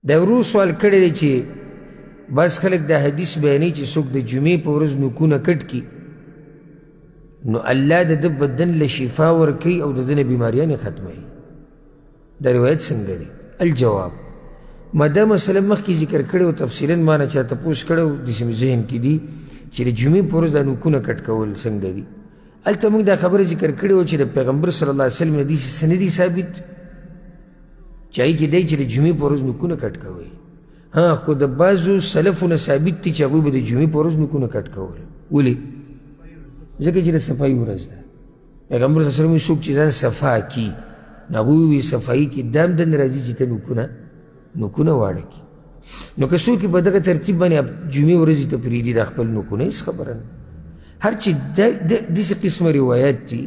دا ورو سوال کړی دی چې بس خلک دا حدیث بیانوي چې څوک د جمعې په ورځ نوکونه کټ کي نو الله د ده بدن له شفا ورکوي او د ده نه بیماریانې ختموي. دا روایت څنګه دی؟ الجواب، ما دا مسله مخکې ذکر کړی او تفصیلا ما نه چا تپوس کړی او داسې مې ذهن کې دي چې د جمعې په ورځ دا نوکونه کټ کول څنګه دي. هلته موږ دا خبره ذکر کړې وه چې د پیغمبر صلی الله علیه وسلم حدیث سندي ثابت چې هغې کې دی چې د جمعې په ورځ نوکونه کټ کوئ. ها خو د بعضو سلفو نه ثابت دي چې هغوی به د جمعې په ورځ نوکونه کټ کول. ولې؟ ځکه چې د صفایي ورځ ده. پیغمبر صلی الله علیه وسلم څوک چې ځان صفا کي نو هغوی وایي صفایي کې دا هم دنده راځي چې ته نوکونه واړه کي. نو که څوک په دغه ترتیب باندې جمعې ورځې ته پرېږدي دا خپل نوکونه هېڅ خبره نه. هر چې داسې قسمه روایات دي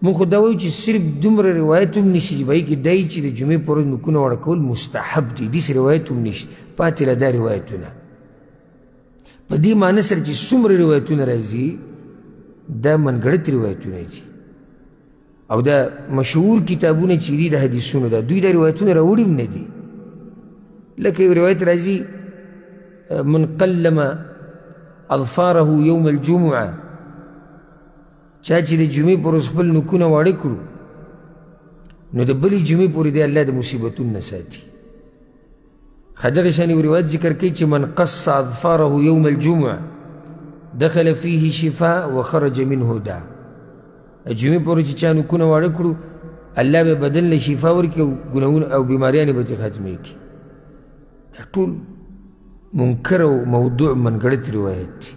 مونږ خو دا وایو چې صرف دومره روایت هم نشته چې به هغې کې دا چې د جمعې په ورځ نوکونه واړه کول مستحب دي. داسې روایت هم نشته. پاتې له دا روایتونه په دې معنی سره چې څومره روایتونه راځي دا منګړت روایتونه دي او دا مشهور کتابونه چې دي د حدیثونو دا دوی دا روایتونه راوړي هم نه دي. لکه یو روایت راځي من قلم اظفاره یوم الجمعه، چا چې د جمعې پر ورځ خپل نوکونه واړه کړو نو د بلې جمعې پورې دی الله د مصیبتونو نه ساتي. دغه شان یو روایت ذکر کوي چې من قص اظفاره یوم الجمعه دخل فيه شفاء وخرج منه داء. جمعې پورې چې چا نوکونه واړه کړو الله به بدن له شفا ورکړي او ګناهونه او بیماریانې به ترې ختمې کړي. دا ټول منکر او موضوع منګړت روایت دی.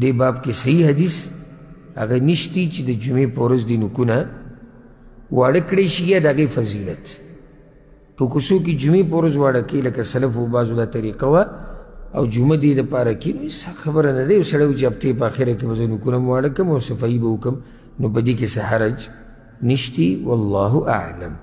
دې باب کې صحیح حدیث هغه نشتی چې د جمعې په ورځ دې نوکونه واړه کړی شي یا د هغې فضیلت. په کوڅو کې جمعې په ورځ واړه کوي لکه سلفو بعضو دا طریقه وه او جمعه دې دپاره کوي نو هېڅ خبره نه دی. یو سړی و چې هفتې په اخره کې به زه نوکونه م واړه کړم او صفایي به وکړم نو په دې کې څه حرج نشتی. والله اعلم.